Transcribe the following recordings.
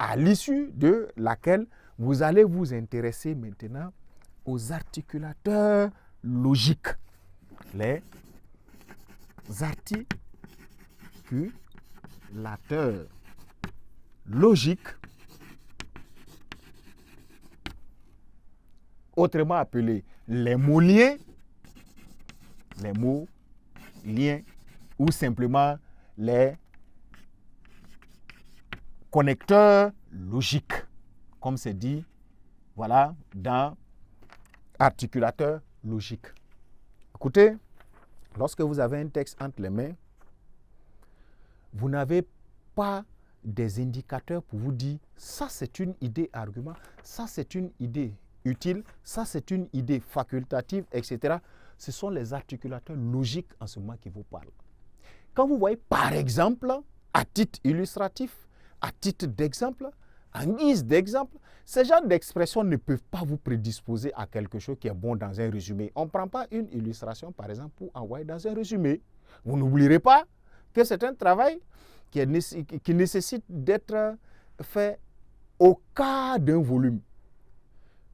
à l'issue de laquelle vous allez vous intéresser maintenant aux articulateurs logiques. Les articulateurs logiques, autrement appelés les mots liens, ou simplement les connecteurs logiques, comme c'est dit, voilà, dans articulateur logique. Écoutez, lorsque vous avez un texte entre les mains, vous n'avez pas des indicateurs pour vous dire ça c'est une idée argument, ça c'est une idée utile, ça c'est une idée facultative, etc. Ce sont les articulateurs logiques en ce moment qui vous parlent. Quand vous voyez par exemple, à titre illustratif, à titre d'exemple, en guise d'exemple, ces genres d'expressions ne peuvent pas vous prédisposer à quelque chose qui est bon dans un résumé. On ne prend pas une illustration, par exemple, pour envoyer dans un résumé. Vous n'oublierez pas que c'est un travail qui nécessite d'être fait au cas d'un volume.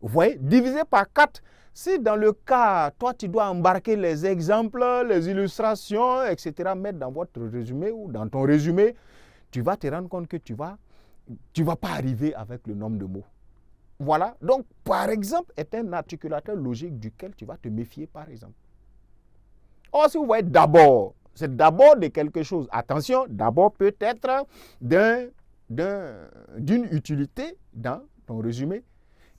Vous voyez, divisé par 4. Si dans le cas, toi, tu dois embarquer les exemples, les illustrations, etc., mettre dans votre résumé ou dans ton résumé, tu vas te rendre compte que tu vas pas arriver avec le nombre de mots. Voilà. Donc, par exemple, est un articulateur logique duquel tu vas te méfier, par exemple. Or, si vous voyez d'abord, c'est d'abord de quelque chose. Attention, d'abord peut-être d'une utilité dans ton résumé.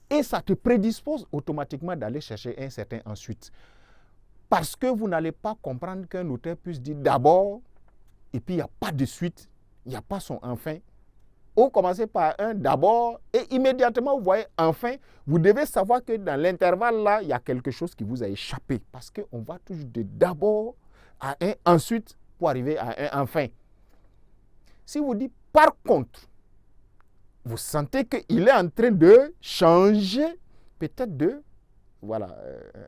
Et ça te prédispose automatiquement d'aller chercher un certain ensuite. Parce que vous n'allez pas comprendre qu'un auteur puisse dire d'abord, et puis il n'y a pas de suite, il n'y a pas son enfin. Ou commencer par un d'abord, et immédiatement vous voyez enfin, vous devez savoir que dans l'intervalle là, il y a quelque chose qui vous a échappé. Parce qu'on va toujours de d'abord à un ensuite pour arriver à un enfin. Si vous dites par contre, vous sentez qu'il est en train de changer, peut-être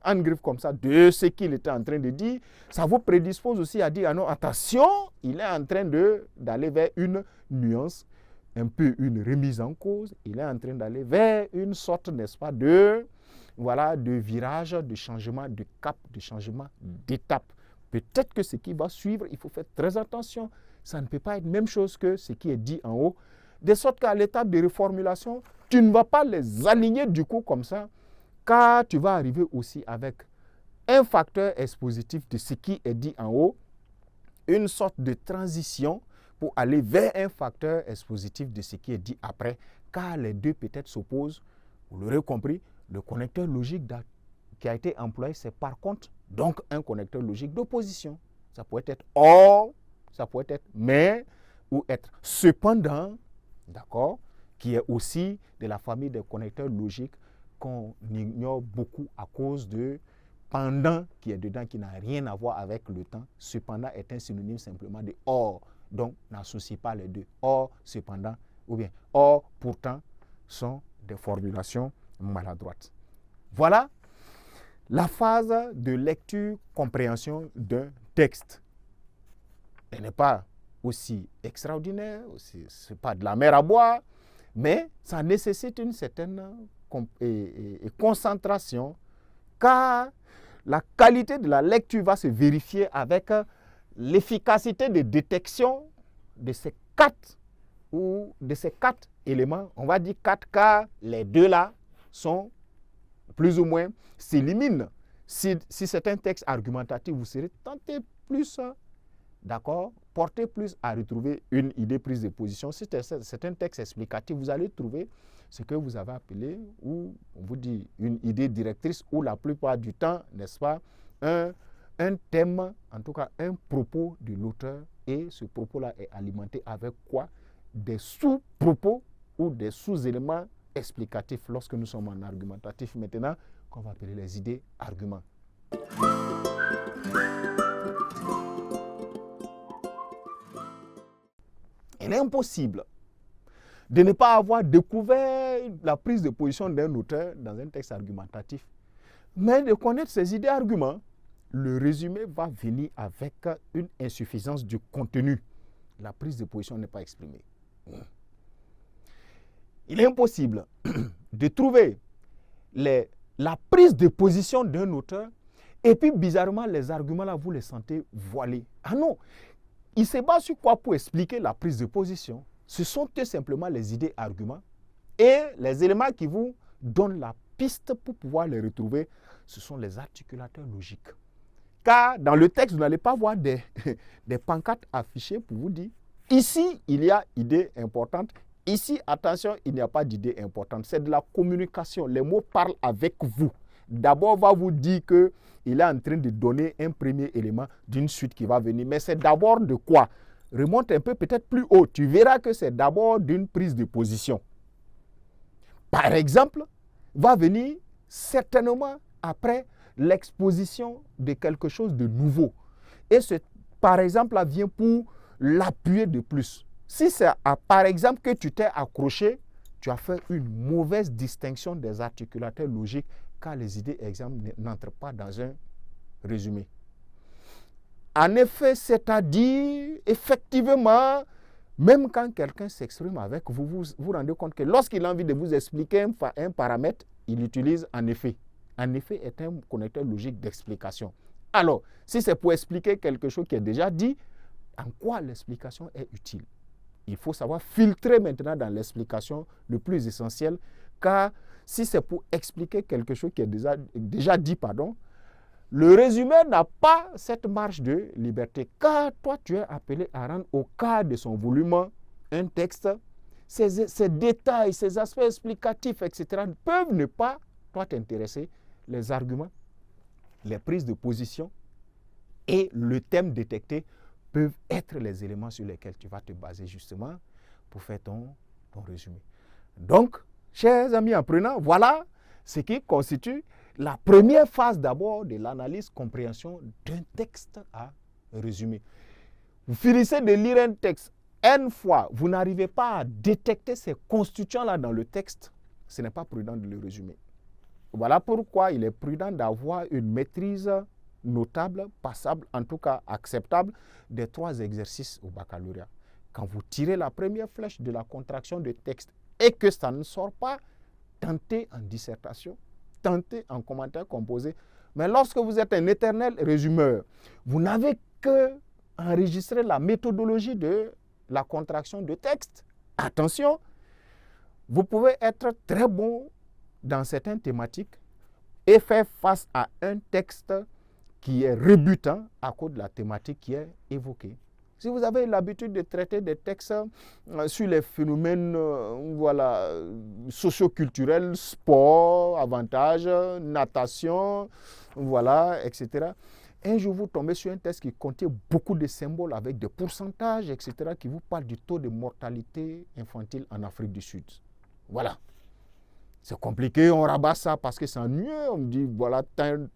en griffe comme ça, de ce qu'il était en train de dire, ça vous prédispose aussi à dire, ah non, attention, il est en train d'aller vers une nuance, un peu une remise en cause, il est en train d'aller vers une sorte, n'est-ce pas, de virage, de changement de cap, de changement d'étape. Peut-être que ce qui va suivre, il faut faire très attention, ça ne peut pas être la même chose que ce qui est dit en haut, de sorte qu'à l'étape de reformulation, tu ne vas pas les aligner du coup comme ça, car tu vas arriver aussi avec un facteur expositif de ce qui est dit en haut, une sorte de transition pour aller vers un facteur expositif de ce qui est dit après, car les deux peut-être s'opposent. Vous l'aurez compris, le connecteur logique qui a été employé, c'est par contre donc un connecteur logique d'opposition. Ça pourrait être or, ça pourrait être mais, ou être cependant, d'accord, qui est aussi de la famille des connecteurs logiques qu'on ignore beaucoup à cause de pendant qui est dedans, qui n'a rien à voir avec le temps. Cependant est un synonyme simplement de or. Donc, n'associe pas les deux. Or, cependant, ou bien or, pourtant, sont des formulations maladroites. Voilà la phase de lecture-compréhension d'un texte. Elle n'est pas aussi extraordinaire, ce n'est pas de la mer à boire, mais ça nécessite une certaine concentration, car la qualité de la lecture va se vérifier avec l'efficacité de détection de ces quatre éléments. On va dire 4 car les deux là sont plus ou moins s'éliminent. Si c'est un texte argumentatif, vous serez tenté plus, d'accord, porté plus à retrouver une idée prise de position. Si c'est un texte explicatif, vous allez trouver ce que vous avez appelé, ou on vous dit une idée directrice, ou la plupart du temps, n'est-ce pas, un thème, en tout cas un propos de l'auteur, et ce propos-là est alimenté avec quoi? Des sous-propos ou des sous-éléments explicatifs lorsque nous sommes en argumentatif maintenant, qu'on va appeler les idées arguments. Il est impossible de ne pas avoir découvert la prise de position d'un auteur dans un texte argumentatif, mais de connaître ses idées arguments. Le résumé va venir avec une insuffisance du contenu. La prise de position n'est pas exprimée. Il est impossible de trouver la prise de position d'un auteur et puis bizarrement les arguments là vous les sentez voilés. Ah non, il se base sur quoi pour expliquer la prise de position? Ce sont tout simplement les idées, arguments et les éléments qui vous donnent la piste pour pouvoir les retrouver, ce sont les articulateurs logiques. Car dans le texte, vous n'allez pas voir des pancartes affichées pour vous dire ici, il y a idée importante. Ici, attention, il n'y a pas d'idée importante. C'est de la communication. Les mots parlent avec vous. D'abord, on va vous dire qu'il est en train de donner un premier élément d'une suite qui va venir. Mais c'est d'abord de quoi? Remonte un peu peut-être plus haut. Tu verras que c'est d'abord d'une prise de position. Par exemple, va venir certainement après l'exposition de quelque chose de nouveau. Et ce, par exemple, là vient pour l'appuyer de plus. Si c'est par exemple que tu t'es accroché, tu as fait une mauvaise distinction des articulateurs logiques car les idées exemples n'entrent pas dans un résumé. En effet, c'est-à-dire, effectivement, même quand quelqu'un s'exprime avec vous, vous rendez compte que lorsqu'il a envie de vous expliquer un paramètre, il utilise en effet. En effet est un connecteur logique d'explication. Alors, si c'est pour expliquer quelque chose qui est déjà dit, en quoi l'explication est utile? Il faut savoir filtrer maintenant dans l'explication le plus essentiel, car si c'est pour expliquer quelque chose qui est déjà dit, le résumé n'a pas cette marge de liberté, car toi tu es appelé à rendre au cas de son volume un texte, ces détails, ces aspects explicatifs, etc. peuvent ne pas toi t'intéresser. Les arguments, les prises de position et le thème détecté peuvent être les éléments sur lesquels tu vas te baser justement pour faire ton résumé. Donc, chers amis apprenants, voilà ce qui constitue la première phase d'abord de l'analyse-compréhension d'un texte à résumer. Vous finissez de lire un texte N fois, vous n'arrivez pas à détecter ces constituants-là dans le texte, ce n'est pas prudent de le résumer. Voilà pourquoi il est prudent d'avoir une maîtrise notable, passable, en tout cas acceptable, des 3 exercices au baccalauréat. Quand vous tirez la première flèche de la contraction de texte et que ça ne sort pas, tentez en dissertation, tentez en commentaire composé. Mais lorsque vous êtes un éternel résumeur, vous n'avez que enregistrer la méthodologie de la contraction de texte. Attention, vous pouvez être très bon dans certaines thématiques et faire face à un texte qui est rebutant à cause de la thématique qui est évoquée. Si vous avez l'habitude de traiter des textes sur les phénomènes socio-culturels, sport, avantages, natation, etc. Un jour, vous tombez sur un texte qui contient beaucoup de symboles avec des pourcentages, etc., qui vous parle du taux de mortalité infantile en Afrique du Sud. Voilà. C'est compliqué, on rabat ça parce que c'est ennuyeux. On me dit, voilà,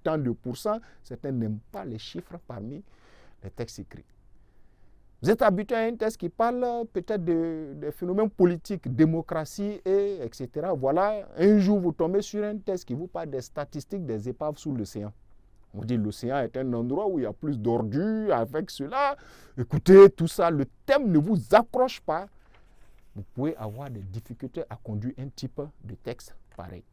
tant de pourcents. Certains n'aiment pas les chiffres parmi les textes écrits. Vous êtes habitué à un texte qui parle peut-être des phénomènes politiques, démocratie, etc. Voilà, un jour, vous tombez sur un texte qui vous parle des statistiques des épaves sous l'océan. On dit que l'océan est un endroit où il y a plus d'ordures avec cela. Écoutez, tout ça, le thème ne vous accroche pas. Vous pouvez avoir des difficultés à conduire un type de texte pareil.